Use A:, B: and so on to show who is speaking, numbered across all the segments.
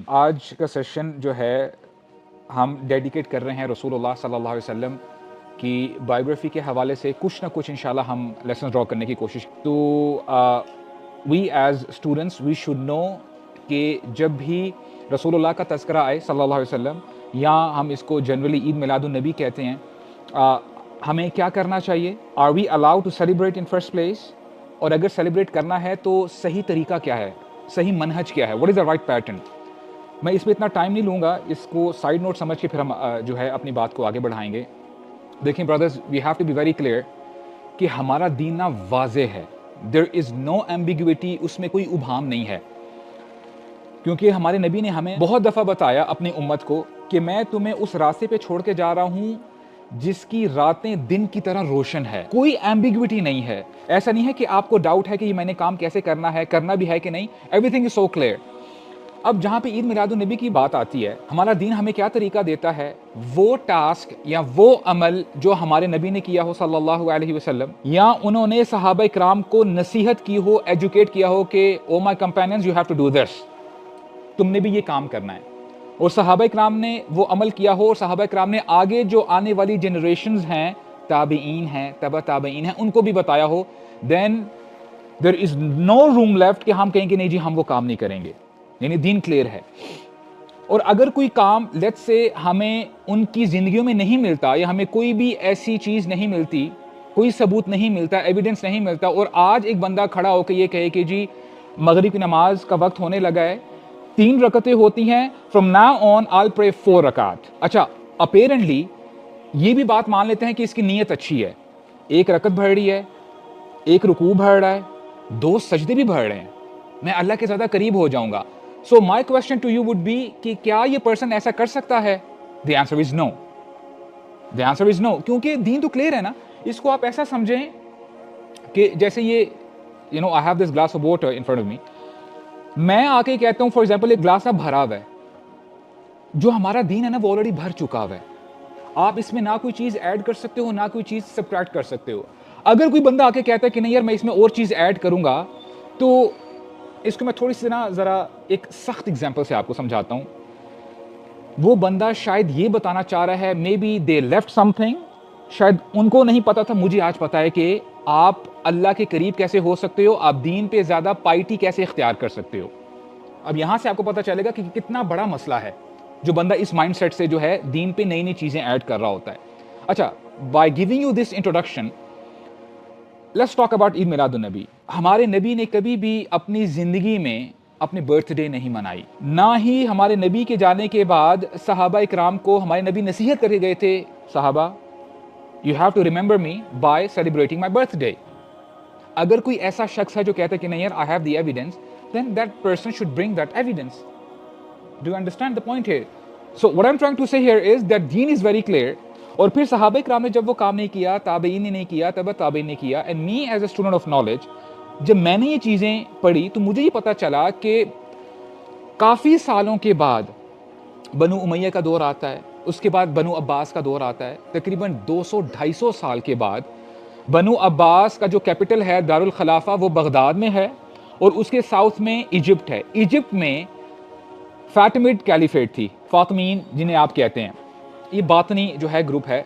A: آج کا سیشن جو ہے ہم ڈیڈیکیٹ کر رہے ہیں رسول اللہ صلی اللہ علیہ وسلم کی بایوگرافی کے حوالے سے کچھ نہ کچھ انشاءاللہ ہم لیسن ڈرا کرنے کی کوشش. تو we as students we should know کہ جب بھی رسول اللہ کا تذکرہ آئے صلی اللہ علیہ وسلم، یا ہم اس کو جنرلی عید میلاد النبی کہتے ہیں، ہمیں کیا کرنا چاہیے؟ Are we allowed to celebrate in first place? اور اگر سیلیبریٹ کرنا ہے تو صحیح طریقہ کیا ہے، صحیح منہج کیا ہے، what is the right pattern? میں اس میں اتنا ٹائم نہیں لوں گا، اس کو سائیڈ نوٹ سمجھ کے پھر ہم جو ہے اپنی بات کو آگے بڑھائیں گے. دیکھیں brothers, we have to be very clear کہ ہمارا دین نا واضح ہے. دیر از نو ایمبیگوٹی، اس میں کوئی ابہام نہیں ہے، کیونکہ ہمارے نبی نے ہمیں بہت دفعہ بتایا اپنی امت کو کہ میں تمہیں اس راستے پہ چھوڑ کے جا رہا ہوں جس کی راتیں دن کی طرح روشن ہے. کوئی ایمبیگوٹی نہیں ہے. ایسا نہیں ہے کہ آپ کو ڈاؤٹ ہے کہ یہ میں نے کام کیسے کرنا ہے، کرنا بھی ہے کہ نہیں. Every thing is so clear. اب جہاں پہ عید میلاد النبی کی بات آتی ہے، ہمارا دین ہمیں کیا طریقہ دیتا ہے؟ وہ ٹاسک یا وہ عمل جو ہمارے نبی نے کیا ہو صلی اللہ علیہ وسلم، یا انہوں نے صحابہ کرام کو نصیحت کی ہو، ایجوکیٹ کیا ہو کہ oh my companions you have to do this, تم نے بھی یہ کام کرنا ہے. اور صحابہ کرام نے وہ عمل کیا ہو، اور صحابہ کرام نے آگے جو آنے والی جنریشنز ہیں، تابعین ہیں، تبع تابعین ہیں، ان کو بھی بتایا ہو. دین دیر از نو روم لیفٹ کہ ہم کہیں کہ نہیں جی ہم وہ کام نہیں کریں گے. یعنی دین کلیئر ہے. اور اگر کوئی کام لیٹس سے ہمیں ان کی زندگیوں میں نہیں ملتا، یا ہمیں کوئی بھی ایسی چیز نہیں ملتی، کوئی ثبوت نہیں ملتا، ایویڈنس نہیں ملتا، اور آج ایک بندہ کھڑا ہو کے یہ کہے کہ جی مغرب کی نماز کا وقت ہونے لگا ہے، 3 رکعتیں ہوتی ہیں، فرام ناؤ آن آل پرے 4 رکعت. اچھا، اپیرنٹلی یہ بھی بات مان لیتے ہیں کہ اس کی نیت اچھی ہے، 1 رکعت بڑھ رہی ہے، 1 رکوع بڑھ رہا ہے، 2 سجدے بھی بڑھ رہے ہیں، میں اللہ کے زیادہ قریب ہو جاؤں گا. So my question to you would be کہ کیا یہ پرسن ایسا کر سکتا ہے؟ The answer is know. The answer is نو، کیونکہ دین تو کلیئر ہے نا. اس کو آپ ایسا سمجھیں کہ جیسے یہ I have this glass of water in front of me. میں آ کے کہتا ہوں فار ایگزامپل ایک گلاس اب بھرا ہوا ہے، جو ہمارا دین ہے نا وہ آلریڈی بھر چکا ہوا ہے. آپ اس میں نہ کوئی چیز ایڈ کر سکتے ہو، نہ کوئی چیز سبٹریکٹ کر سکتے ہو. اگر کوئی بندہ آ کے کہتا ہے کہ نہیں یار میں اس میں اور چیز ایڈ کروں گا، تو اس کو میں تھوڑی سی نا ذرا ایک سخت اگزامپل سے آپ کو سمجھاتا ہوں. وہ بندہ شاید یہ بتانا چاہ رہا ہے maybe they left something, شاید ان کو نہیں پتا تھا، مجھے آج پتا ہے کہ آپ اللہ کے قریب کیسے ہو سکتے ہو، آپ دین پہ زیادہ پائٹی کیسے اختیار کر سکتے ہو. اب یہاں سے آپ کو پتا چلے گا کہ کتنا بڑا مسئلہ ہے جو بندہ اس مائنڈ سیٹ سے جو ہے دین پہ نئی نئی چیزیں ایڈ کر رہا ہوتا ہے. اچھا، by giving you this introduction let's talk about Eid Milad un-Nabi. ہمارے نبی نے کبھی بھی اپنی زندگی میں اپنے برتھ ڈے نہیں منائی، نہ ہی ہمارے نبی کے جانے کے بعد صحابہ اکرام کو ہمارے نبی نصیحت کر کے گئے تھے، صحابہ you have to remember me by celebrating my birthday. اگر کوئی ایسا شخص ہے جو کہتا ہے کہ نہیں یار I have the evidence, then that person should bring that evidence. Do you understand the point here? So what I'm trying to say here is that deen is very clear. اور پھر صحابہ کرام نے جب وہ کام نہیں کیا، تابعین نے نہیں کیا، تبع تابعین نے کیا. and me as a student of knowledge، جب میں نے یہ چیزیں پڑھی تو مجھے یہ پتا چلا کہ کافی سالوں کے بعد بنو امیہ کا دور آتا ہے، اس کے بعد بنو عباس کا دور آتا ہے. تقریباً 200-250 سال کے بعد بنو عباس کا جو کیپٹل ہے دارالخلافہ وہ بغداد میں ہے، اور اس کے ساؤتھ میں ایجپٹ ہے. ایجپٹ میں فاطمید کیلیفیٹ تھی، فاطمین جنہیں آپ کہتے ہیں. یہ باطنی جو ہے گروپ ہے.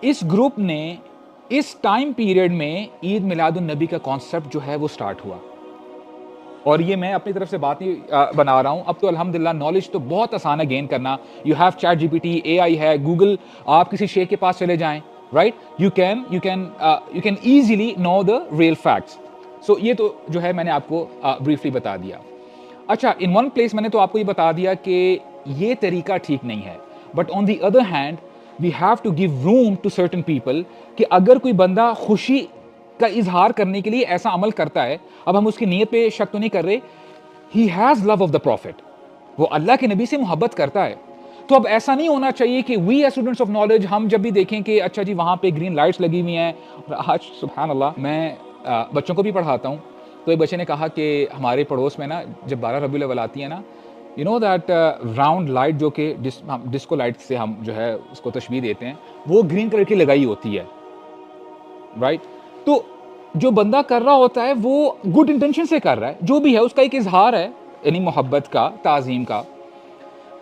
A: اس گروپ نے اس ٹائم پیریڈ میں عید میلاد النبی کا کانسیپٹ جو ہے وہ سٹارٹ ہوا. اور یہ میں اپنی طرف سے بات نہیں بنا رہا ہوں، اب تو الحمدللہ نالج تو بہت آسان ہے گین کرنا. You have ChatGPT, A I ہے، گوگل، آپ کسی شیخ کے پاس چلے جائیں، right, you can easily know the real facts. So یہ تو جو ہے میں نے آپ کو بریفلی بتا دیا. اچھا، ان ون پلیس میں نے تو آپ کو یہ بتا دیا کہ یہ طریقہ ٹھیک نہیں ہے، but on the other hand we have to give room to certain people کہ اگر کوئی بندہ خوشی کا اظہار کرنے کے لیے ایسا عمل کرتا ہے، اب ہم اس کی نیت پہ شک تو نہیں کر رہے، he has love of the prophet, وہ اللہ کے نبی سے محبت کرتا ہے. تو اب ایسا نہیں ہونا چاہیے کہ we as students of knowledge ہم جب بھی دیکھیں کہ اچھا جی وہاں پہ گرین لائٹس لگی ہوئی ہیں. آج سبحان اللہ میں بچوں کو بھی پڑھاتا ہوں، تو ایک بچے نے کہا کہ ہمارے پڑوس میں نا جب 12 ربیع الاول آتی ہے نا، you know that round light جو کہ ڈسکو لائٹ سے ہم جو ہے اس کو تشبیہ دیتے ہیں، وہ گرین کلر کی لگائی ہوتی ہے، رائٹ. تو جو بندہ کر رہا ہوتا ہے وہ گڈ انٹینشن سے کر رہا ہے، جو بھی ہے اس کا ایک اظہار ہے، یعنی محبت کا، تعظیم کا.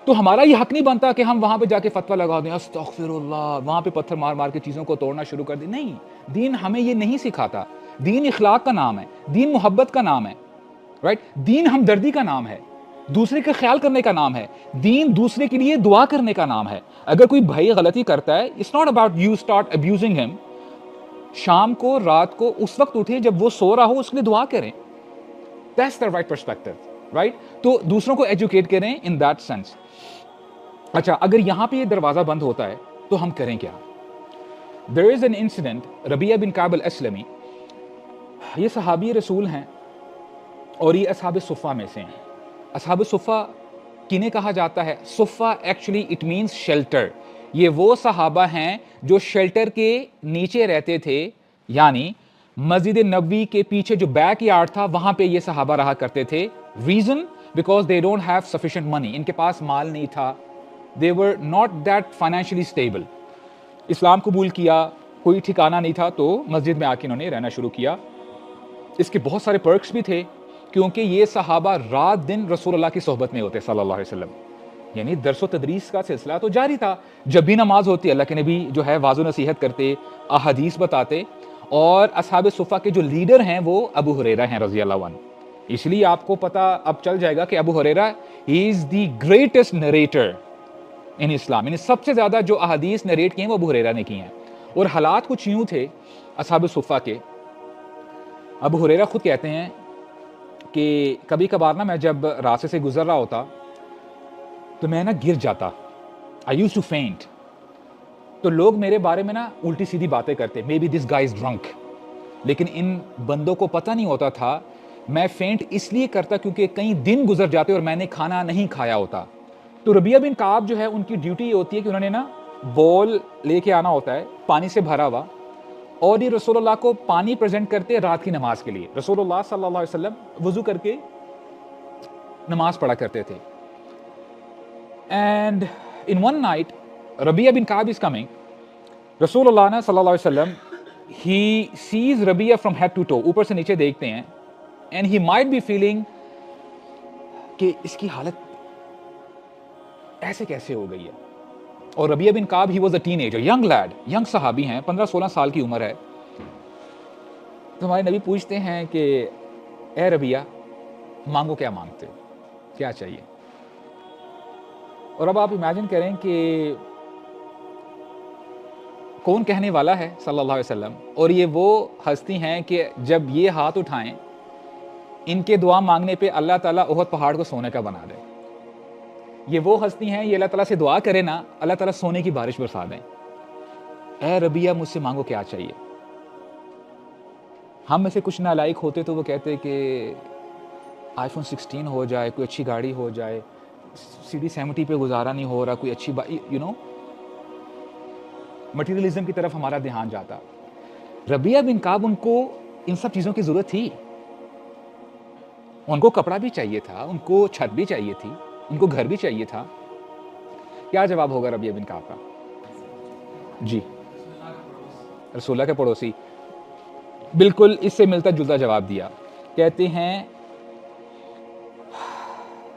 A: تو ہمارا یہ حق نہیں بنتا کہ ہم وہاں پہ جا کے فتویٰ لگا دیں استغفر اللہ، وہاں پہ پتھر مار مار کے چیزوں کو توڑنا شروع کر دیں. نہیں، دین ہمیں یہ نہیں سکھاتا. دین اخلاق کا نام ہے، دین محبت کا نام ہے، رائٹ. دین ہمدردی کا نام ہے، دوسرے کا خیال کرنے کا نام ہے. دین دوسرے کے لیے دعا کرنے کا نام ہے. اگر کوئی بھائی غلطی کرتا ہے، it's not about you start abusing ہم. شام کو، رات کو اس وقت اٹھے جب وہ سو رہا ہو، اس کے لیے دعا کریں. That's the right perspective, right. تو دوسروں کو ایجوکیٹ کریں ان دیٹ سینس. اچھا، اگر یہاں پہ یہ دروازہ بند ہوتا ہے تو ہم کریں کیا؟ There is an incident. Rabia bin کعب الاسلمی، یہ صحابی رسول ہیں اور یہ اصحاب صفہ میں سے ہیں. اصحاب صفہ کنہیں کہا جاتا ہے؟ صفہ ایکچولی اٹ مینس شیلٹر. یہ وہ صحابہ ہیں جو شیلٹر کے نیچے رہتے تھے، یعنی مسجد نبوی کے پیچھے جو بیک یارڈ تھا وہاں پہ یہ صحابہ رہا کرتے تھے. Reason because they don't have sufficient money. ان کے پاس مال نہیں تھا. They were not that financially stable. اسلام قبول کیا، کوئی ٹھکانہ نہیں تھا، تو مسجد میں آ کے انہوں نے رہنا شروع کیا. اس کے بہت سارے پرکس بھی تھے، کیونکہ یہ صحابہ رات دن رسول اللہ کی صحبت میں ہوتے صلی اللہ علیہ وسلم. یعنی درس و تدریس کا سلسلہ تو جاری تھا. جب بھی نماز ہوتی اللہ کے نبی جو ہے واضح نصیحت کرتے، احادیث بتاتے. اور اصحاب صفہ کے جو لیڈر ہیں وہ ابو ہریرہ ہیں رضی اللہ عنہ. اس لیے آپ کو پتہ اب چل جائے گا کہ ابو ہریرہ ہی از دی گریٹسٹ نریٹر ان اسلام. یعنی سب سے زیادہ جو احادیث نریٹ کی ہیں وہ ابو ہریرہ نے کی ہیں. اور حالات کچھ یوں تھے اصحاب صفہ کے. ابو ہریرہ خود کہتے ہیں کہ کبھی کبھار نا میں جب راستے سے گزر رہا ہوتا تو میں نا گر جاتا. I used to faint. تو لوگ میرے بارے میں نا الٹی سیدھی باتیں کرتے، may be this گائی is drink. لیکن ان بندوں کو پتہ نہیں ہوتا تھا میں فینٹ اس لیے کرتا کیونکہ کئی دن گزر جاتے اور میں نے کھانا نہیں کھایا ہوتا. تو ربیہ بن کعب جو ہے ان کی ڈیوٹی یہ ہوتی ہے کہ انہوں نے نا بول لے کے آنا ہوتا ہے پانی سے بھرا ہوا، اور یہ رسول اللہ کو پانی پریزنٹ کرتے رات کی نماز کے لیے. رسول اللہ صلی اللہ علیہ وسلم وضو کر کے نماز پڑھا کرتے تھے. And in one night Rabiah bin Kaab is coming. رسول اللہ نے صلی اللہ علیہ وسلم he says Rabiah from head to toe, اوپر سے نیچے دیکھتے ہیں. And he might be feeling کہ اس کی حالت ایسے کیسے ہو گئی ہے. اور Rabiah bin Kaab he was a teenager, young lad, young صحابی ہیں، 15-16 سال کی عمر ہے. تو ہمارے نبی پوچھتے ہیں کہ اے ربیہ مانگو، کیا مانگتے، کیا چاہیے. اور اب آپ امیجن کریں کہ کون کہنے والا ہے صلی اللہ علیہ وسلم. اور یہ وہ ہستی ہیں کہ جب یہ ہاتھ اٹھائیں ان کے دعا مانگنے پہ اللہ تعالیٰ احد پہاڑ کو سونے کا بنا دے. یہ وہ ہستی ہیں، یہ اللہ تعالیٰ سے دعا کرے نا اللہ تعالیٰ سونے کی بارش برسا دیں. اے ربیہ مجھ سے مانگو کیا چاہیے. ہم میں سے کچھ نالائق ہوتے تو وہ کہتے کہ آئی فون 16 ہو جائے، کوئی اچھی گاڑی ہو جائے، CD 70 پہ گزارا نہیں ہو رہا، کوئی اچھی مٹیریلزم کی طرف ہمارا دھیان جاتا. ربیہ بن کعب ان کو ان سب چیزوں کی ضرورت تھی. ان کو کپڑا بھی چاہیے تھا، ان کو چھت بھی چاہیے تھی، ان کو گھر بھی چاہیے تھا. کیا جواب ہوگا ربیہ بن کعب کا؟ جی، رسول اللہ کے پڑوسی. بالکل اس سے ملتا جلتا جواب دیا. کہتے ہیں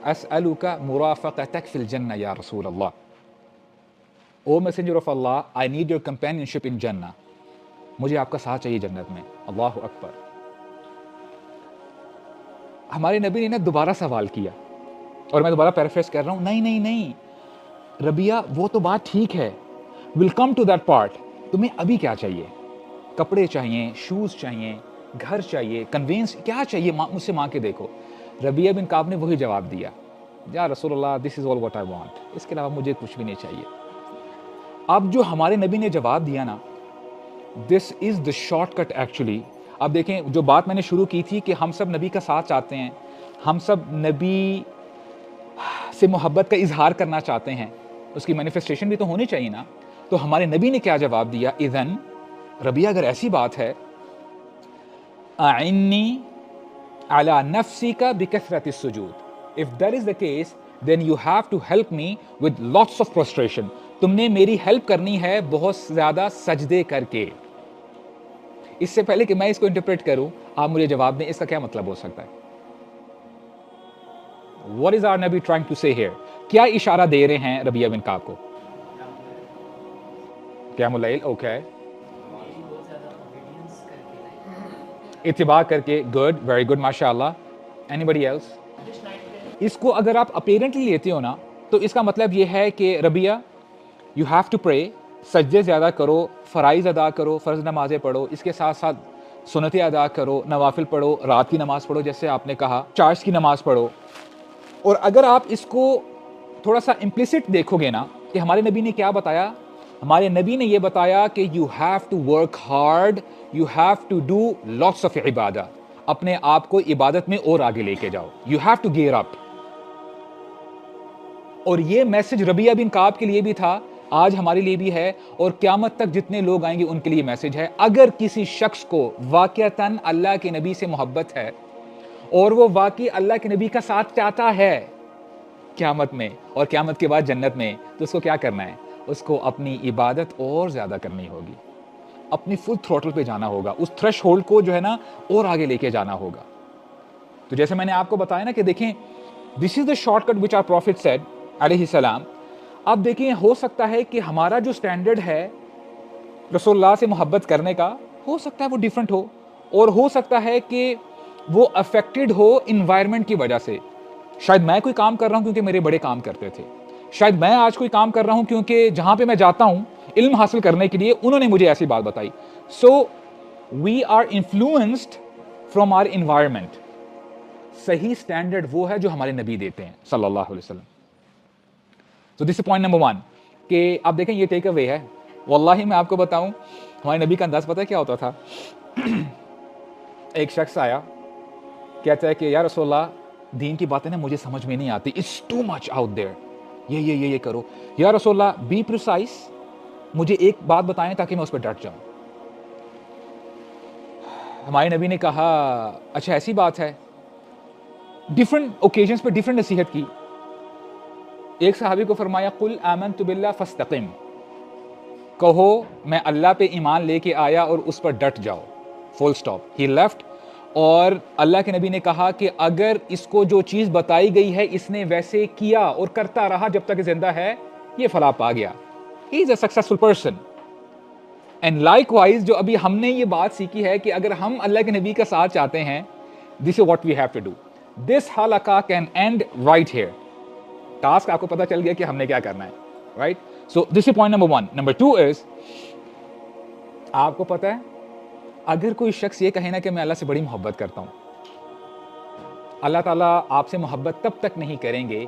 A: اسألک مرافقتک فی الجنہ یا رسول اللہ. Oh messenger of Allah, I need your companionship in جنہ. مجھے آپ کا ساتھ چاہیے جنت میں. اللہ اکبر. ہمارے نبی نے نا دوبارہ سوال کیا، اور میں دوبارہ پیرافریز کر رہا ہوں، نہیں نہیں نہیں ربیہ وہ تو بات ٹھیک ہے، ول کم ٹو دیٹ پارٹ. تمہیں ابھی کیا چاہیے؟ کپڑے چاہیے، شوز چاہیے، گھر چاہیے، کنوینس کیا چاہیے؟ مجھ سے مانگ کے دیکھو. ربیہ بن کعب نے وہی جواب دیا، یا رسول اللہ دس از آل واٹ آئی وانٹ. اس کے علاوہ مجھے کچھ بھی نہیں چاہیے. اب جو ہمارے نبی نے جواب دیا نا، دس is the short cut actually. اب دیکھیں جو بات میں نے شروع کی تھی کہ ہم سب نبی کا ساتھ چاہتے ہیں، ہم سب نبی سے محبت کا اظہار کرنا چاہتے ہیں، اس کی مینیفیسٹیشن بھی تو ہونی چاہیے نا. تو ہمارے نبی نے کیا جواب دیا؟ اذن ربیہ اگر ایسی بات ہے، اعنی علی نفسک بکثرت السجود. if that is the case then you have to help me with lots of prostration. تم نے میری ہیلپ کرنی ہے بہت زیادہ سجدے کر کے. اس سے پہلے کہ میں اس کو انٹرپریٹ کروں آپ مجھے جواب دیں اس کا کیا مطلب ہو سکتا ہے. What is our Nabi trying to say here? کیا اشارہ دے رہے ہیں ربیہ بن کعب کو؟ قیام اللیل، اوکے، اتباع کر کے، گڈ، ویری گڈ، ماشاء اللہ. اینی بڈی ایلس؟ اس کو اگر آپ اپیرنٹلی لیتے ہو نا تو اس کا مطلب یہ ہے کہ ربیہ یو ہیو ٹو پرے، سجدے زیادہ کرو، فرائض ادا کرو، فرض نمازیں پڑھو، اس کے ساتھ ساتھ سنتیں ادا کرو، نوافل پڑھو، رات کی نماز پڑھو جیسے آپ نے کہا، چارج کی نماز پڑھو. اور اگر آپ اس کو تھوڑا سا امپلیسٹ دیکھو گے نا کہ ہمارے نبی نے کیا بتایا، ہمارے نبی نے یہ بتایا کہ you have to work hard, you have to do lots of عبادہ، اپنے آپ کو عبادت میں اور آگے لے کے جاؤ، you have to gear up. اور یہ میسج ربیہ بن کعب کے لیے بھی تھا، آج ہمارے لیے بھی ہے، اور قیامت تک جتنے لوگ آئیں گے ان کے لیے میسج ہے. اگر کسی شخص کو واقعتاً اللہ کے نبی سے محبت ہے اور وہ واقعی اللہ کے نبی کا ساتھ چاہتا ہے قیامت میں اور قیامت کے بعد جنت میں، تو اس کو کیا کرنا ہے؟ اس کو اپنی عبادت اور زیادہ کرنی ہوگی، اپنی فل تھروٹل پہ جانا ہوگا، اس تھریش ہولڈ کو جو ہے نا اور آگے لے کے جانا ہوگا. تو جیسے میں نے آپ کو بتایا نا کہ دیکھیں this is the shortcut which our prophet said علیہ السلام. اب دیکھیں ہو سکتا ہے کہ ہمارا جو سٹینڈرڈ ہے رسول اللہ سے محبت کرنے کا، ہو سکتا ہے وہ ڈیفرنٹ ہو، اور ہو سکتا ہے کہ وہ افیکٹڈ ہو انوائرمنٹ کی وجہ سے. شاید میں کوئی کام کر رہا ہوں کیونکہ میرے بڑے کام کرتے تھے، شاید میں آج کوئی کام کر رہا ہوں کیونکہ جہاں پہ میں جاتا ہوں علم حاصل کرنے کے لیے انہوں نے مجھے ایسی بات بتائی. So we are influenced from our environment. صحیح سٹینڈرڈ وہ ہے جو ہمارے نبی دیتے ہیں صلی اللہ علیہ وسلم. تو دس از پوائنٹ نمبر 1 کہ آپ دیکھیں یہ ٹیک اوے ہے. واللہ میں آپ کو بتاؤں ہمارے نبی کا انداز پتہ ہے کیا ہوتا تھا؟ ایک شخص آیا کہتا ہے کہ یا رسول اللہ دین کی باتیں نا مجھے سمجھ میں نہیں آتی، it's too much out there, یہ کرو. یا رسول اللہ بی پریسائز، مجھے ایک بات بتائیں تاکہ میں اس پہ ڈٹ جاؤں. ہمارے نبی نے کہا اچھا ایسی بات ہے. ڈفرنٹ اوکیزنس پہ ڈفرنٹ نصیحت کی. ایک صحابی کو فرمایا قل آمنت باللہ فاستقم، کہو میں اللہ پہ ایمان لے کے آیا اور اس پر ڈٹ جاؤ، فل سٹاپ. He left. اور اللہ کے نبی نے کہا کہ اگر اس کو جو چیز بتائی گئی ہے اس نے ویسے کیا اور کرتا رہا جب تک زندہ ہے، یہ فلاح پا گیا. He is a successful person. And likewise جو ابھی ہم نے یہ بات سیکھی ہے کہ اگر ہم اللہ کے نبی کا ساتھ چاہتے ہیں، this is what we have to do. This حلقہ can end right here. Task آپ کو پتا چل گیا کہ ہم نے کیا کرنا ہے، right? So this is point number 1. Number 2 از، آپ کو پتا ہے اگر کوئی شخص یہ کہے نا کہ میں اللہ سے بڑی محبت کرتا ہوں، اللہ تعالیٰ آپ سے محبت تب تک نہیں کریں گے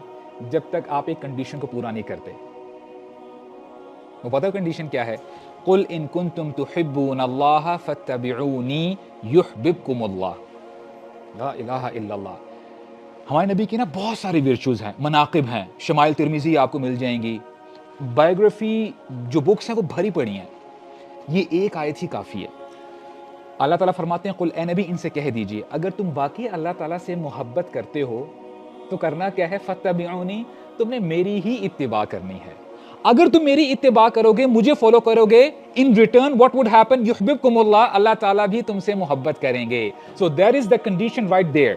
A: جب تک آپ ایک کنڈیشن کو پورا نہیں کرتے. وہ پتہ کنڈیشن کیا ہے؟ قل ان کنتم تحبون اللہ فاتبعونی یحببکم اللہ. لا الہ الا اللہ. ہمارے نبی کی نا بہت ساری ورچوز ہیں، مناقب ہیں، شمائل ترمذی آپ کو مل جائیں گی، بایوگرافی جو بکس ہیں وہ بھری پڑی ہیں. یہ ایک آیت ہی کافی ہے. اللہ تعالیٰ فرماتے ہیں قل اے نبی ان سے کہہ دیجئے اگر تم واقعی اللہ تعالیٰ سے محبت کرتے ہو تو کرنا کیا ہے؟ فاتبعونی، تم نے میری ہی اتباع کرنی ہے. اگر تم میری اتباع کرو گے، مجھے فالو کرو گے، in return what would happen? یحببکم اللہ، اللہ تعالیٰ بھی تم سے محبت کریں گے. سو دیر از دا کنڈیشن رائٹ دیئر.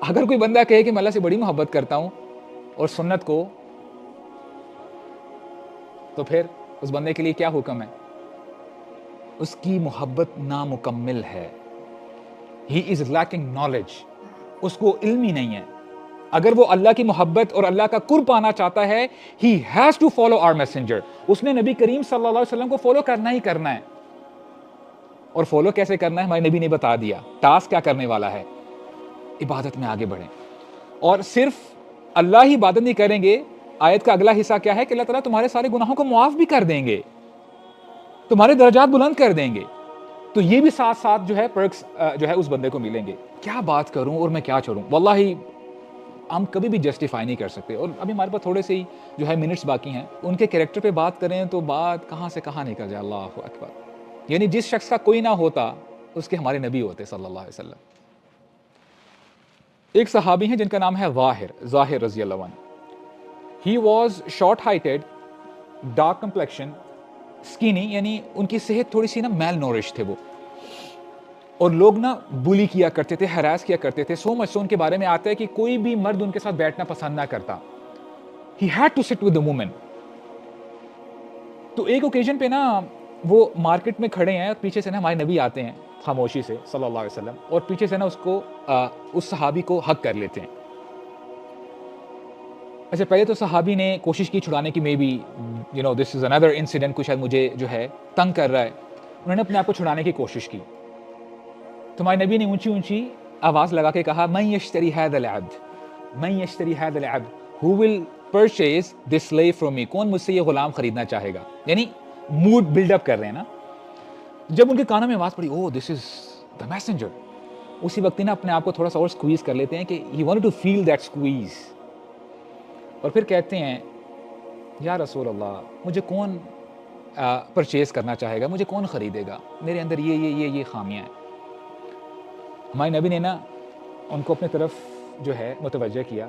A: اگر کوئی بندہ کہے کہ میں اللہ سے بڑی محبت کرتا ہوں اور سنت کو، تو پھر اس بندے کے لیے کیا حکم ہے؟ اس کی محبت نامکمل ہے. ہی از لیکنگ نالج. اس کو علم ہی نہیں ہے. اگر وہ اللہ کی محبت اور اللہ کا قرب پانا چاہتا ہے، he has to follow our messenger. اس نے نبی کریم صلی اللہ علیہ وسلم کو فالو کرنا ہی کرنا ہے. اور فالو کیسے کرنا ہے ہمارے نبی نے بتا دیا. ٹاسک کیا کرنے والا ہے؟ عبادت میں آگے بڑھیں. اور صرف اللہ ہی عبادت نہیں کریں گے، آیت کا اگلا حصہ کیا ہے کہ اللہ تعالیٰ تمہارے سارے گناہوں کو معاف بھی کر دیں گے، تمہارے درجات بلند کر دیں گے. تو یہ بھی ساتھ ساتھ جو ہے پرکس جو ہے اس بندے کو ملیں گے. کیا بات کروں اور میں کیا چھوڑوں، واللہ ہم کبھی بھی جسٹیفائی نہیں کر سکتے. اور ابھی ہمارے پاس تھوڑے سے ہی جو ہے منٹس باقی ہیں، ان کے کریکٹر پہ بات کریں تو بات کہاں سے کہاں نکل جائے. اللہ اکبر. یعنی جس شخص کا کوئی نہ ہوتا اس کے ہمارے نبی ہوتے صلی اللہ علیہ وسلم. ایک صحابی ہیں جن کا نام ہے ظاہر رضی اللہ عنہ. He was short heighted, dark complexion, skinny, یعنی ان کی صحت تھوڑی سی نا میل نورش تھے وہ. اور لوگ نا بولی کیا کرتے تھے، ہراس کیا کرتے تھے. سو مچ سو ان کے بارے میں آتا ہے کہ کوئی بھی مرد ان کے ساتھ بیٹھنا پسند نہ کرتا. He had to sit with the woman. تو ایک اوکیزن پہ نا وہ مارکیٹ میں کھڑے ہیں اور پیچھے سے نا ہمارے نبی آتے ہیں خاموشی سے صلی اللہ علیہ وسلم, اور پیچھے سے نا اس صحابی کو حق کر لیتے ہیں. اچھا پہلے تو صحابی نے کوشش کی چھڑانے کی, maybe you know this is another incident, کچھ شاید مجھے جو ہے تنگ کر رہا ہے, انہوں نے اپنے آپ کو چھڑانے کی کوشش کی. تو ہمارے نبی نے اونچی اونچی آواز لگا کے کہا من یشتری هذا العبد, من یشتری هذا العبد, who will purchase this slave from me, کون مجھ سے یہ غلام خریدنا چاہے گا. یعنی موڈ بلڈ اپ کر رہے ہیں نا. جب ان کے کانوں میں آواز پڑی او دس از دا میسنجر, اسی وقت نا اپنے آپ کو تھوڑا سا اور سکویز کر لیتے ہیں کہ he wanted to feel that squeeze, اور پھر کہتے ہیں یا رسول اللہ مجھے کون پرچیز کرنا چاہے گا, مجھے کون خریدے گا, میرے اندر یہ خامیاں ہیں. ہمارے نبی نے نا ان کو اپنے طرف جو ہے متوجہ کیا,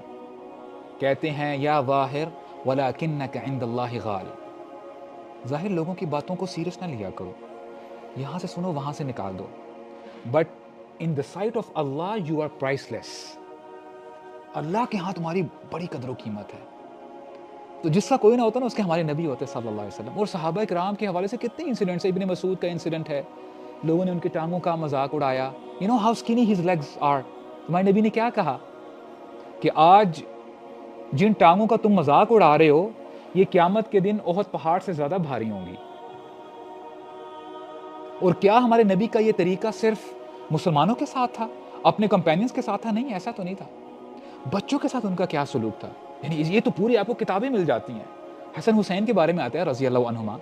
A: کہتے ہیں یا ظاہر ولکنک عند اللہ غال, ظاہر لوگوں کی باتوں کو سیریس نہ لیا کرو, یہاں سے سنو وہاں سے نکال دو, but in the sight of Allah you are priceless, اللہ کے ہاں تمہاری بڑی قدر و قیمت ہے. تو جس کا کوئی نہ ہوتا نا اس کے ہمارے نبی ہوتے صلی اللہ علیہ وسلم. اور صحابہ کرام کے حوالے سے کتنے انسیڈنٹس ہیں. ابن مسعود کا انسیڈنٹ ہے, لوگوں نے ان کی ٹانگوں کا مذاق اڑایا, you know how skinny his legs are. ہمارے نبی نے کیا کہا کہ آج جن ٹانگوں کا تم مذاق اڑا رہے ہو یہ قیامت کے دن احد پہاڑ سے زیادہ بھاری ہوں گی. اور کیا ہمارے نبی کا یہ طریقہ صرف مسلمانوں کے ساتھ تھا, اپنے کمپینینز کے ساتھ تھا؟ نہیں, ایسا تو نہیں تھا. بچوں کے ساتھ ان کا کیا سلوک تھا, یعنی یہ تو پوری آپ کو کتابیں مل جاتی ہیں. حسن حسین کے بارے میں آتا ہے رضی اللہ عنہما,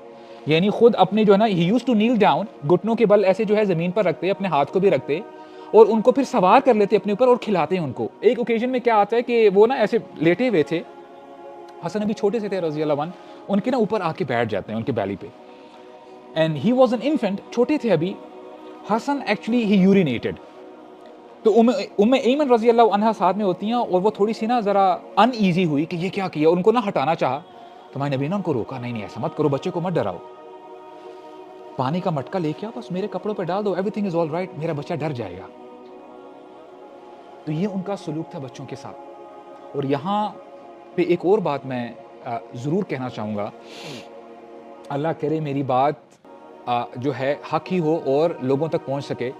A: یعنی خود اپنے جو ہے نا ہی یوز ٹو نیل ڈاؤن, گھٹنوں کے بل ایسے جو ہے زمین پر رکھتے, اپنے ہاتھ کو بھی رکھتے, اور ان کو پھر سوار کر لیتے اپنے اوپر اور کھلاتے ہیں ان کو. ایک اوکیزن میں کیا آتا ہے کہ وہ نا ایسے لیٹے ہوئے تھے, حسن ابھی چھوٹے سے تھے رضی اللہ عنہ, ان کے نا اوپر آ کے بیٹھ جاتے ہیں ان کے بیلی پہ, and he was an infinite, چھوٹے تھے ابھی. حسن ایکچولی ہی یورینیٹڈ, تو ام ایمن رضی اللہ عنہا ساتھ میں ہوتی ہیں, اور وہ تھوڑی سی نا ذرا ان ایزی ہوئی کہ یہ کیا کیا, ان کو نہ ہٹانا چاہا, تو ہمارے نبی نے ان کو روکا, نہیں ایسا مت کرو, بچے کو مت ڈراؤ, پانی کا مٹکا لے کے آؤ, بس میرے کپڑوں پہ ڈال دو, everything is all right, میرا بچہ ڈر جائے گا. تو یہ ان کا سلوک تھا بچوں کے ساتھ. اور یہاں پہ ایک اور بات میں ضرور کہنا چاہوں گا, اللہ کرے میری بات جو ہے حق ہی ہو اور لوگوں تک پہنچ سکے.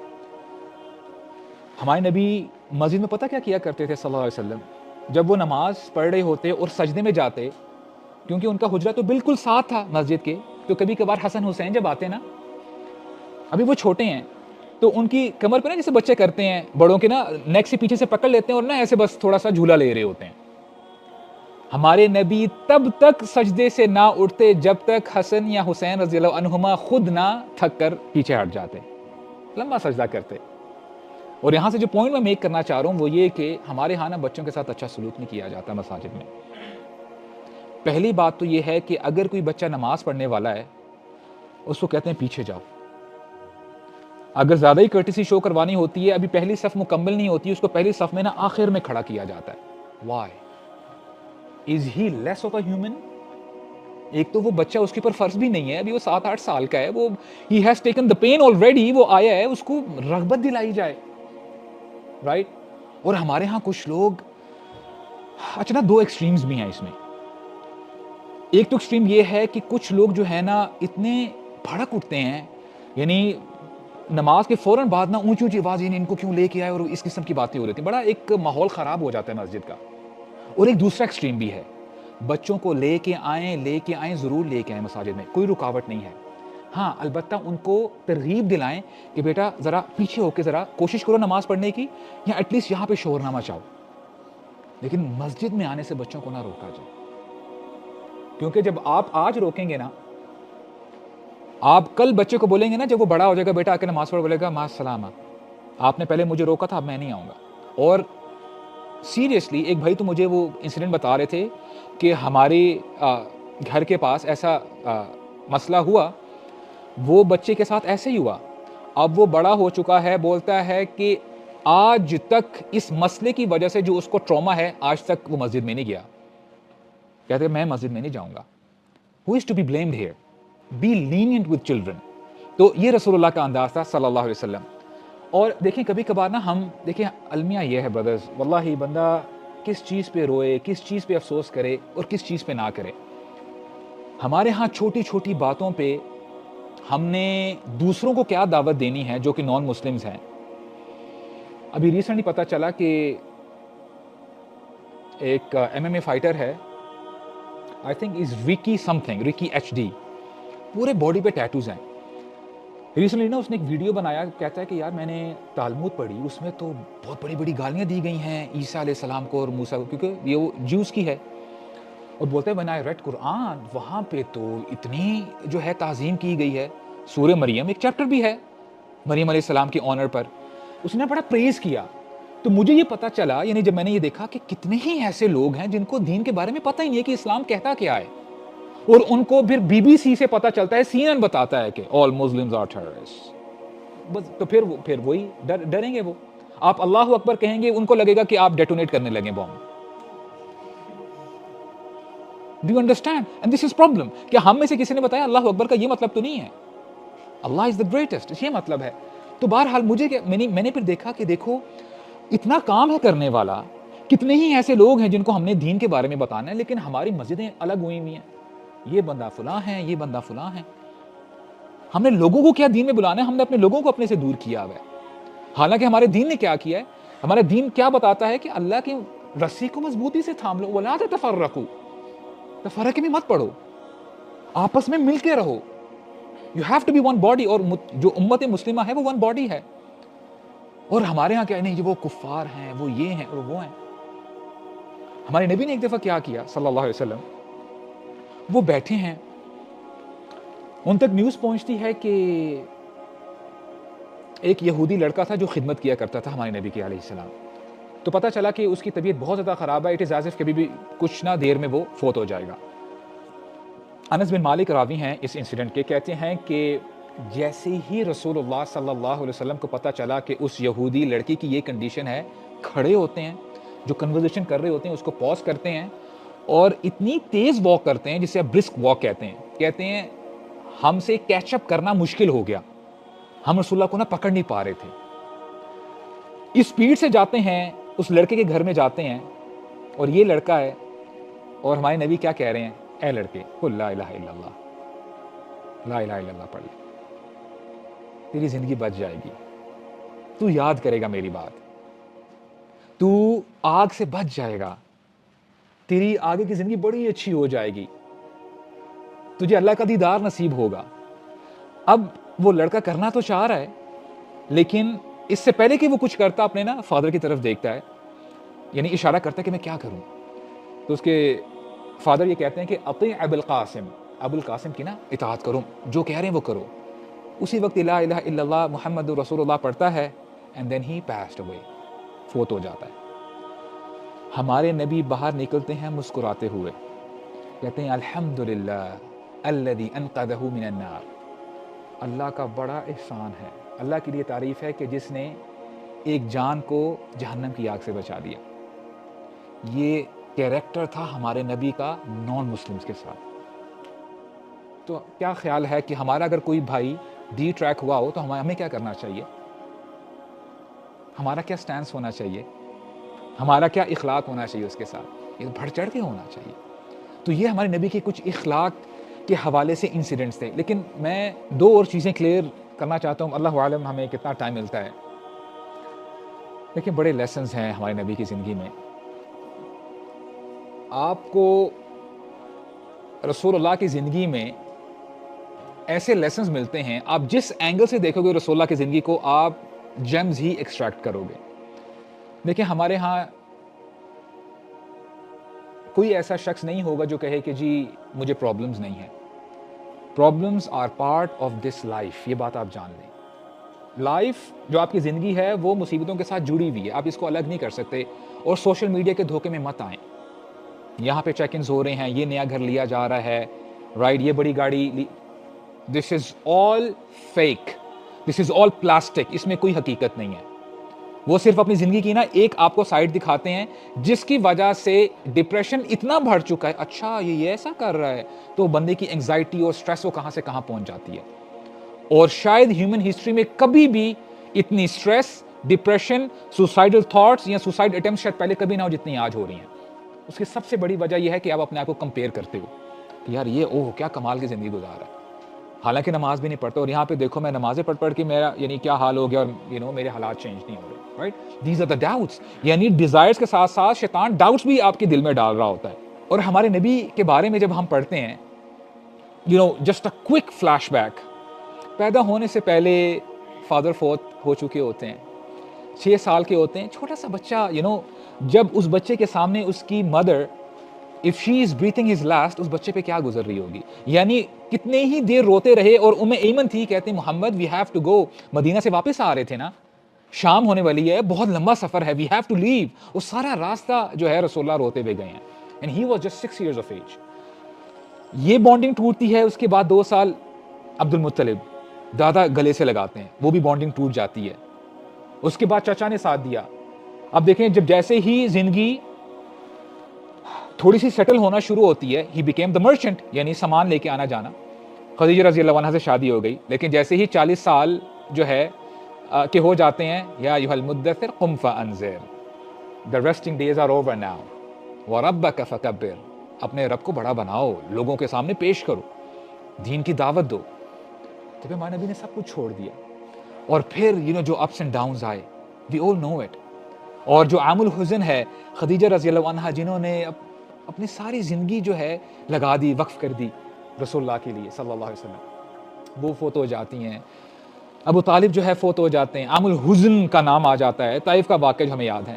A: ہمارے نبی مسجد میں پتہ کیا کیا کرتے تھے صلی اللہ علیہ وسلم, جب وہ نماز پڑھ رہے ہوتے اور سجدے میں جاتے, کیونکہ ان کا حجرہ تو بالکل ساتھ تھا مسجد کے, تو کبھی کبھار حسن حسین جب آتے نا, ابھی وہ چھوٹے ہیں, تو ان کی کمر پہ نا جیسے بچے کرتے ہیں بڑوں کے نا نیک سے پیچھے سے پکڑ لیتے ہیں اور نا ایسے بس تھوڑا سا جھولا لے رہے ہوتے ہیں. ہمارے نبی تب تک سجدے سے نہ اٹھتے جب تک حسن یا حسین رضی اللہ عنہما خود نہ تھک کر پیچھے ہٹ جاتے, لمبا سجدہ کرتے. اور یہاں سے جو پوائنٹ میں میک کرنا چاہ رہا ہوں وہ یہ کہ ہمارے ہاں نا بچوں کے ساتھ اچھا سلوک نہیں کیا جاتا مساجد میں. پہلی بات تو یہ ہے کہ اگر کوئی بچہ نماز پڑھنے والا ہے اس کو کہتے ہیں پیچھے جاؤ. اگر زیادہ ہی کرٹیسی شو کروانی ہوتی ہے, ابھی پہلی صف مکمل نہیں ہوتی, اس کو پہلی صف میں نا آخر میں کھڑا کیا جاتا ہے. Why is he less of a human? ایک تو وہ بچہ اس کے اوپر فرض بھی نہیں ہے, ابھی وہ 7-8 سال کا ہے, وہ he has taken the pain already, وہ آیا ہے, اس کو رغبت دلائی جائے, رائٹ. اور ہمارے ہاں کچھ لوگ, اچھا نا دو ایکسٹریمز بھی ہیں اس میں. ایک تو ایکسٹریم یہ ہے کہ کچھ لوگ جو ہے نا اتنے بھڑک اٹھتے ہیں, یعنی نماز کے فوراً بعد نا اونچی اونچی آواز, یعنی ان کو کیوں لے کے آئے, اور اس قسم کی باتیں ہو رہی تھیں, بڑا ایک ماحول خراب ہو جاتا ہے مسجد کا. اور ایک دوسرا ایکسٹریم بھی ہے, بچوں کو لے کے آئیں ضرور لے کے آئیں مساجد میں, کوئی رکاوٹ نہیں ہے. ہاں البتہ ان کو ترغیب دلائیں کہ بیٹا ذرا پیچھے ہو کے ذرا کوشش کرو نماز پڑھنے کی, یا ایٹ لیسٹ یہاں پہ شور نہ مچاؤ, لیکن مسجد میں آنے سے بچوں کو نہ روکا جائے. کیونکہ جب آپ آج روکیں گے نا, آپ کل بچے کو بولیں گے نا, جب وہ بڑا ہو جائے گا بیٹا آ کے نماز پڑھ, بولے گا ماں السلام, آپ نے پہلے مجھے روکا تھا, اب میں نہیں آؤں گا. اور سیریسلی ایک بھائی تو مجھے وہ انسیڈنٹ بتا رہے تھے کہ ہمارے گھر کے پاس ایسا مسئلہ ہوا, وہ بچے کے ساتھ ایسے ہی ہوا. اب وہ بڑا ہو چکا ہے, بولتا ہے کہ آج تک اس مسئلے کی وجہ سے جو اس کو ٹراما ہے, آج تک وہ مسجد میں نہیں گیا. کہتے ہیں میں مسجد میں نہیں جاؤں گا. Who is to be blamed here? Be lenient with children. تو یہ رسول اللہ کا انداز تھا صلی اللہ علیہ وسلم. اور دیکھیں کبھی کبھار نا ہم دیکھیں المیہ یہ ہے برادرز, واللہ بندہ کس چیز پہ روئے, کس چیز پہ افسوس کرے اور کس چیز پہ نہ کرے. ہمارے ہاں چھوٹی چھوٹی باتوں پہ ہم نے دوسروں کو کیا دعوت دینی ہے جو کہ نان مسلمز ہیں. ابھی ریسنٹلی پتہ چلا کہ ایک MMA فائٹر ہے, I think is Ricky something, Ricky HD, پورے باڈی پہ ٹیٹوز ہیں. ریسنٹلی نا اس نے ایک ویڈیو بنایا, کہتا ہے کہ یار میں نے تالمود پڑھی, اس میں تو بہت بڑی بڑی گالیاں دی گئی ہیں عیسیٰ علیہ السلام کو اور موسیٰ کو, کیونکہ یہ وہ جوز کی ہے. اور بولتے ہیں when I read قرآن, وہاں پہ تو اتنی جو ہے تعظیم کی گئی ہے. سورہ مریم ایک چیپٹر بھی ہے مریم علیہ السلام کے آنر پر, اس نے بڑا پریز کیا. تو مجھے یہ پتا چلا, یعنی جب میں نے یہ دیکھا کہ کتنے ہی ایسے لوگ ہیں جن کو دین کے بارے میں پتہ ہی نہیں ہے کہ اسلام کہتا کیا ہے, اور ان کو پھر BBC سے پتا چلتا ہے, CNN بتاتا ہے کہ all Muslims are terrorists. بس تو پھر وہی ڈریں گے وہ. آپ اللہ اکبر کہیں گے, ان کو لگے گا کہ آپ ڈیٹونیٹ کرنے لگے بم. Do you understand? And this is problem. کہ ہم میں سے کسی نے بتایا اللہ اکبر کا یہ مطلب تو نہیں ہے, اللہ is the greatest, یہ مطلب ہے. تو بہرحال میں نے پھر دیکھا کہ دیکھو اتنا کام ہے کرنے والا, کتنے ہی ایسے لوگ ہیں جن کو ہم نے دین کے بارے میں بتانا ہے, لیکن ہماری مسجدیں الگ ہوئی ہوئی ہیں, یہ بندہ فلاں ہیں, یہ بندہ فلاں ہیں. ہم نے لوگوں کو کیا دین میں بلانا ہے, ہم نے اپنے لوگوں کو اپنے سے دور کیا ہوا ہے. حالانکہ ہمارے دین نے کیا کیا ہے, ہمارا دین کیا بتاتا ہے کہ اللہ کی رسی کو مضبوطی سے تھام لو, ولا تفرقوا, تفرقے میں مت پڑو, آپس میں مل کے رہو. You have to be one body. اور جو امت مسلمہ ہے وہ one body ہے. اور ہمارے ہاں کیا نہیں, یہ وہ کفار ہیں, وہ یہ ہیں اور وہ ہیں. ہمارے نبی نے ایک دفعہ کیا کیا صلی اللہ علیہ وسلم, وہ بیٹھے ہیں, ان تک نیوز پہنچتی ہے کہ ایک یہودی لڑکا تھا جو خدمت کیا کرتا تھا ہمارے نبی کی علیہ السلام. تو پتہ چلا کہ اس کی طبیعت بہت زیادہ خراب ہے, اٹ از ایز اف کبھی بھی کچھ نہ دیر میں وہ فوت ہو جائے گا. انس بن مالک راوی ہیں اس انسیڈنٹ کے, کہتے ہیں کہ جیسے ہی رسول اللہ صلی اللہ علیہ وسلم کو پتہ چلا کہ اس یہودی لڑکی کی یہ کنڈیشن ہے, کھڑے ہوتے ہیں, جو کنورزیشن کر رہے ہوتے ہیں اس کو پاز کرتے ہیں اور اتنی تیز واک کرتے ہیں جسے آپ برسک واک کہتے ہیں ہم سے کیچ اپ کرنا مشکل ہو گیا, ہم رسول اللہ کو نہ پکڑ نہیں پا رہے تھے. اس سپیڈ سے جاتے ہیں, اس لڑکے کے گھر میں جاتے ہیں, اور یہ لڑکا ہے, اور ہمارے نبی کیا کہہ رہے ہیں, اے لڑکے قل لا الہ الا اللہ, لا الہ الا اللہ پڑھ لے, تیری زندگی بچ جائے گی, تو یاد کرے گا میری بات, تو آگ سے بچ جائے گا, تیری آگے کی زندگی بڑی اچھی ہو جائے گی, تجھے اللہ کا دیدار نصیب ہوگا. اب وہ لڑکا کرنا تو چاہ رہا ہے, لیکن اس سے پہلے کہ وہ کچھ کرتا اپنے نا فادر کی طرف دیکھتا ہے, یعنی اشارہ کرتا ہے کہ میں کیا کروں. تو اس کے فادر یہ کہتے ہیں کہ اطیع ابو القاسم, ابو القاسم کی نا اطاعت کرو, جو کہہ رہے ہیں وہ کرو. اسی وقت لا الہ الا اللہ محمد رسول اللہ پڑھتا ہے, and then he passed away, فوت ہو جاتا ہے. ہمارے نبی باہر نکلتے ہیں مسکراتے ہوئے, کہتے ہیں الحمدللہ الذی انقذہ من النار, اللہ کا بڑا احسان ہے, اللہ کے لیے تعریف ہے کہ جس نے ایک جان کو جہنم کی آگ سے بچا دیا. یہ کیریکٹر تھا ہمارے نبی کا نان مسلمز کے ساتھ. تو کیا خیال ہے کہ ہمارا اگر کوئی بھائی ڈی ٹریک ہوا ہو تو ہمیں کیا کرنا چاہیے, ہمارا کیا سٹینس ہونا چاہیے, ہمارا کیا اخلاق ہونا چاہیے اس کے ساتھ, یہ بڑھ چڑھ کے ہونا چاہیے. تو یہ ہمارے نبی کے کچھ اخلاق کے حوالے سے انسیڈنٹس تھے. لیکن میں دو اور چیزیں کلیئر کرنا چاہتا ہوں, اللہ عالم ہمیں کتنا ٹائم ملتا ہے. لیکن بڑے لیسنز ہیں ہمارے نبی کی زندگی میں. آپ کو رسول اللہ کی زندگی میں ایسے لیسنز ملتے ہیں, آپ جس اینگل سے دیکھو گے رسول اللہ کی زندگی کو, آپ جیمز ہی ایکسٹریکٹ کرو گے. دیکھیں ہمارے ہاں کوئی ایسا شخص نہیں ہوگا جو کہے کہ جی مجھے پرابلمز نہیں ہیں. Problems are part of this life, یہ بات آپ جان لیں. لائف جو آپ کی زندگی ہے وہ مصیبتوں کے ساتھ جڑی ہوئی ہے, آپ اس کو الگ نہیں کر سکتے. اور سوشل میڈیا کے دھوکے میں مت آئیں. یہاں پہ چیک انز ہو رہے ہیں, یہ نیا گھر لیا جا رہا ہے, رائٹ, یہ بڑی گاڑی, دس از آل فیک, دس از آل پلاسٹک, اس میں کوئی حقیقت نہیں ہے. وہ صرف اپنی زندگی کی نا ایک آپ کو سائڈ دکھاتے ہیں جس کی وجہ سے ڈپریشن اتنا بڑھ چکا ہے. اچھا یہ ایسا کر رہا ہے, تو بندے کی انگزائٹی اور سٹریس وہ کہاں سے کہاں پہنچ جاتی ہے. اور شاید ہیومن ہسٹری میں کبھی بھی اتنی سٹریس ڈپریشن, سوسائڈل تھاٹس یا سوسائڈ اٹیمپٹ شاید پہلے کبھی نہ ہو جتنی آج ہو رہی ہیں. اس کی سب سے بڑی وجہ یہ ہے کہ آپ اپنے آپ کو کمپیئر کرتے ہو کہ یار یہ اوہ کیا کمال کی زندگی گزار رہا ہے, حالانکہ نماز بھی نہیں پڑھتا, اور یہاں پہ دیکھو میں نمازیں پڑھ کے میرا یعنی کیا حال ہو گیا, اور میرے حالات چینج نہیں ہو رہے, right. These are the doubts, یعنی ڈیزائرز کے ساتھ ساتھ شیطان ڈاؤٹس بھی آپ کے دل میں ڈال رہا ہوتا ہے. اور ہمارے نبی کے بارے میں جب ہم پڑھتے ہیں, just a quick flashback, پیدا ہونے سے پہلے فادر فوت ہو چکے ہوتے ہیں, 6 سال کے ہوتے ہیں, چھوٹا سا بچہ, جب اس بچے کے سامنے اس کی mother if she is breathing his last, اس بچے پہ کیا گزر رہی ہوگی, یعنی کتنے ہی دیر روتے رہے. اور ایمن تھی, کہتے ہیں محمد we have to go, مدینہ سے واپس آ رہے تھے نا, شام ہونے والی ہے, بہت لمبا سفر ہے, we have to leave. وہ سارا راستہ جو ہے رسول اللہ روتے ہوئے گئے ہیں, and he was just 6 years of age. یہ بانڈنگ ٹوٹتی ہے. اس کے بعد 2 سال عبد المطلب دادا گلے سے لگاتے ہیں, وہ بھی بانڈنگ ٹوٹ جاتی ہے. اس کے بعد چچا نے ساتھ دیا. اب دیکھیں جب جیسے ہی زندگی تھوڑی سی سیٹل ہونا شروع ہوتی ہے, he became the merchant, یعنی سامان لے کے آنا جانا. خدیجہ رضی اللہ عنہا سے شادی ہو گئی, لیکن جیسے ہی 40 سال جو ہے کہ ہو جاتے ہیں, یا ایھا المدثر قم فانذر, the resting days are over now, وربک فکبر, اپنے رب کو بڑا بناؤ, لوگوں کے سامنے پیش کرو, دین کی دعوت دو. تو ہمارے نبی نے سب کچھ چھوڑ دیا. اور پھر جو اپس اینڈ ڈاؤنز آئے, we all know it. اور جو عام الحزن ہے, خدیجہ رضی اللہ عنہا جنہوں نے اپنی ساری زندگی جو ہے لگا دی, وقف کر دی رسول اللہ کے لیے صلی اللہ علیہ وسلم, وہ فوت ہو جاتی ہیں. ابو طالب جو ہے فوت ہو جاتے ہیں. عام الحزن کا نام آ جاتا ہے. طائف کا واقعہ جو ہمیں یاد ہے.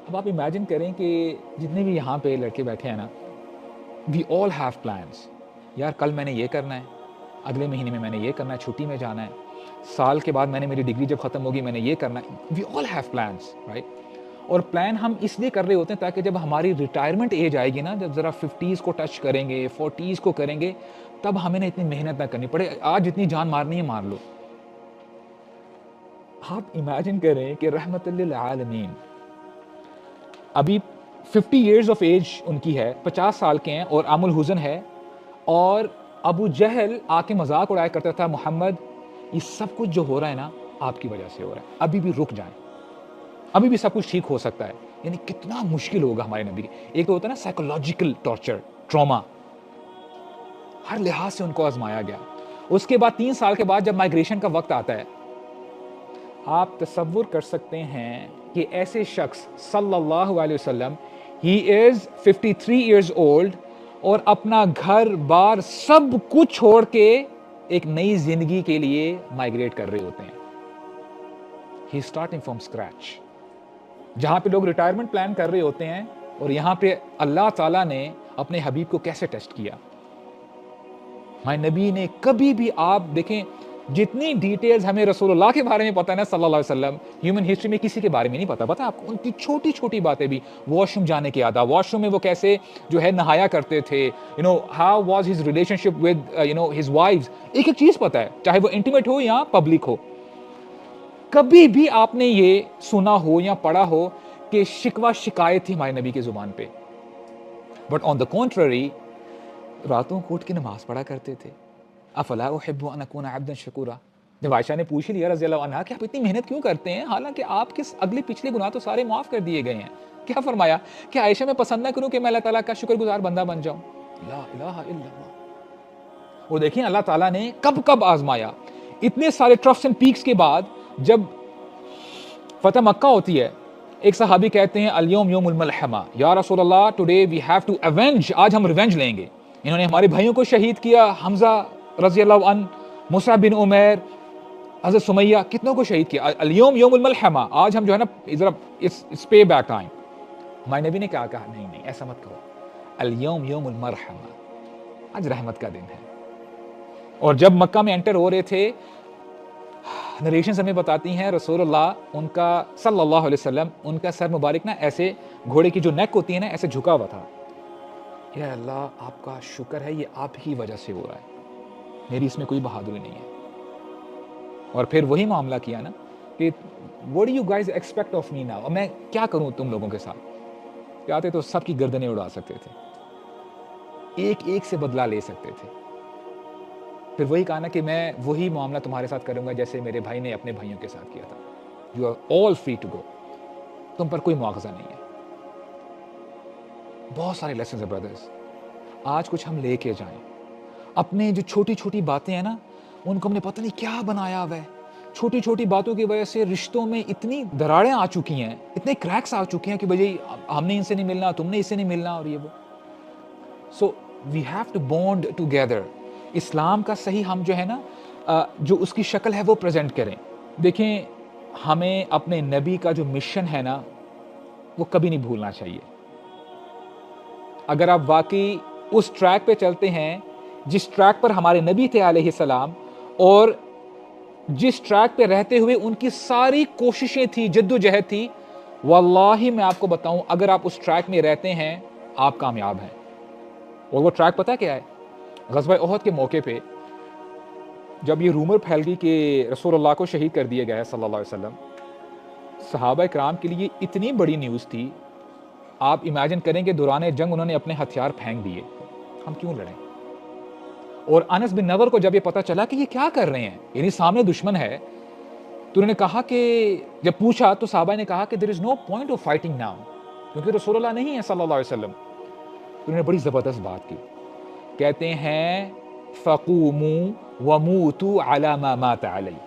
A: اب آپ امیجن کریں کہ جتنے بھی یہاں پہ لڑکے بیٹھے ہیں نا, we all have plans. یار کل میں نے یہ کرنا ہے, اگلے مہینے میں نے یہ کرنا ہے, چھٹی میں جانا ہے, سال کے بعد میں نے میری ڈگری جب ختم ہوگی میں نے یہ کرنا ہے. we all have plans, right? اور پلان ہم اس لیے کر رہے ہوتے ہیں تاکہ جب ہماری ریٹائرمنٹ ایج آئے گی نا, جب ذرا 50s کو ٹچ کریں گے, 40s کو کریں گے, تب ہمیں نا اتنی محنت نہ کرنی پڑے. آج جتنی جان مارنی ہے مار لو. آپ امیجن کریں کہ رحمت للعالمین ابھی 50 years of ایج ان کی ہے, 50 سال کے ہیں, اور عام الحزن ہے. اور ابو جہل آ کے مذاق اڑایا کرتا تھا, محمد یہ سب کچھ جو ہو رہا ہے نا آپ کی وجہ سے ہو رہا ہے, ابھی بھی رک جائیں, ابھی بھی سب کچھ ٹھیک ہو سکتا ہے. یعنی کتنا مشکل ہوگا ہمارے نبی. ایک تو ہوتا ہے نا سائیکولوجیکل ٹارچر, ٹراما, ہر لحاظ سے ان کو آزمایا گیا. اس کے بعد 3 سال کے بعد جب مائگریشن کا وقت آتا ہے, آپ تصور کر سکتے ہیں کہ ایسے شخص صلی اللہ علیہ وسلم, he is 53 years old, اور اپنا گھر بار سب کچھ چھوڑ کے ایک نئی زندگی کے لیے مائگریٹ کر رہے ہوتے ہیں. he is starting from scratch. جہاں پہ لوگ ریٹائرمنٹ پلان کر رہے ہوتے ہیں, اور یہاں پہ اللہ تعالیٰ نے اپنے حبیب کو کیسے ٹیسٹ کیا. ہمارے نبی نے کبھی بھی, آپ دیکھیں جتنی ڈیٹیلز ہمیں رسول اللہ کے بارے میں پتہ ہے نا صلی اللہ علیہ وسلم, ہیومن ہسٹری میں کسی کے بارے میں نہیں پتا. پتہ آپ کو ان کی چھوٹی چھوٹی باتیں بھی, واش روم جانے کی عادت, واش روم میں وہ کیسے جو ہے نہایا کرتے تھے, how was his relation ship with his wives, ایک ایک چیز پتہ ہے, چاہے وہ انٹیمیٹ ہو یا پبلک ہو. کبھی بھی آپ نے یہ سنا ہو یا پڑھا ہو کہ شکوہ شکایت تھی ہمارے نبی کی زبان پہ. بٹ آن دا کنٹرری راتوں کو اٹھ کے نماز پڑھا کرتے تھے. افلا احب ان اکون عبدا شکورا. جب عائشہ نے پوچھ لیا رضی اللہ عنہا کہ آپ اتنی محنت کیوں کرتے ہیں حالانکہ آپ کے اگلے پچھلے گناہ تو سارے معاف کر دیے گئے ہیں, کیا فرمایا کہ عائشہ میں پسند نہ کروں کہ میں اللہ تعالیٰ کا شکر گزار بندہ بن جاؤں. لا الہ الا اللہ. وہ دیکھیں اللہ تعالیٰ نے کب کب آزمایا. اتنے سارے ٹرفس اینڈ پیکس کے بعد جب فتح مکہ ہوتی ہے, ایک صحابی کہتے ہیں الیوم یوم الملحمہ, یا رسول اللہ ٹوڈے وی ہیو ٹو ایونج, آج ہم ریونج لیں گے. انہوں نے ہمارے بھائیوں کو شہید کیا, حمزہ رضی اللہ عنہ, مصعب بن عمیر, حضرت سمیہ, کتنوں کو شہید کیا. الیوم یوم الملحمہ, آج ہم جو ہے نا ذرا اس پے بیک ٹائم. ہمارے نبی نے کیا کہا, نہیں ایسا مت کہو, الیوم یوم المرحمہ, آج رحمت کا دن ہے. اور جب مکہ میں انٹر ہو رہے تھے, نریشنز ہمیں بتاتی ہیں رسول اللہ ان کا صلی اللہ علیہ وسلم, ان کا سر مبارک نا ایسے گھوڑے کی جو نیک ہوتی ہے نا ایسے جھکا ہوا تھا. یا اللہ آپ کا شکر ہے, یہ آپ ہی وجہ سے ہو رہا ہے, میری اس میں کوئی بہادری نہیں ہے. اور پھر وہی معاملہ کیا نا کہ what do you guys expect of me now, اور میں کیا کروں تم لوگوں کے ساتھ. آتے تو سب کی گردنیں اڑا سکتے تھے, ایک ایک سے بدلہ لے سکتے تھے. پھر وہی کہا نا کہ میں وہی معاملہ تمہارے ساتھ کروں گا جیسے میرے بھائی نے اپنے بھائیوں کے ساتھ کیا تھا. You are all free to go. تم پر کوئی مواخذہ نہیں ہے. بہت سارے لیسنز ہیں بردرز. آج کچھ ہم لے کے جائیں. اپنے جو چھوٹی چھوٹی باتیں ہیں نا, ان کو ہم نے پتہ نہیں کیا بنایا ہوا ہے. چھوٹی چھوٹی باتوں کی وجہ سے رشتوں میں اتنی دراڑیں آ چکی ہیں, اتنے کریکس آ چکے ہیں کہ بھائی ہم نے ان سے نہیں ملنا, تم نے اس سے نہیں ملنا, اور یہ وہ. So we have to bond together. اسلام کا صحیح ہم جو ہے نا, جو اس کی شکل ہے وہ پریزنٹ کریں. دیکھیں, ہمیں اپنے نبی کا جو مشن ہے نا, وہ کبھی نہیں بھولنا چاہیے. اگر آپ واقعی اس ٹریک پہ چلتے ہیں جس ٹریک پر ہمارے نبی تھے علیہ السلام, اور جس ٹریک پہ رہتے ہوئے ان کی ساری کوششیں تھی, جد و جہد تھی, واللہ میں آپ کو بتاؤں, اگر آپ اس ٹریک میں رہتے ہیں آپ کامیاب ہیں. اور وہ ٹریک پتہ کیا ہے؟ غزوہ احد کے موقع پہ جب یہ رومر پھیل گئی کہ رسول اللہ کو شہید کر دیا گیا ہے صلی اللہ علیہ وسلم, صحابہ کرام کے لیے اتنی بڑی نیوز تھی. آپ امیجن کریں کہ دوران جنگ انہوں نے اپنے ہتھیار پھینک دیے, ہم کیوں لڑیں. اور انس بن نضر کو جب یہ پتا چلا کہ یہ کیا کر رہے ہیں, یعنی سامنے دشمن ہے, تو انہوں نے کہا کہ جب پوچھا تو صحابہ نے کہا کہ there is no point of fighting now, کیونکہ رسول اللہ نہیں ہے صلی اللہ علیہ وسلم. تو انہوں نے بڑی زبردست بات کی. کہتے ہیں فَقُومُوا وَمُوتُوا عَلَى مَا مَاتَ عَلَيْهِ.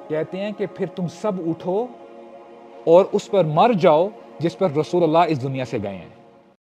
A: کہتے ہیں کہ پھر تم سب اٹھو اور اس پر مر جاؤ جس پر رسول اللہ اس دنیا سے گئے ہیں.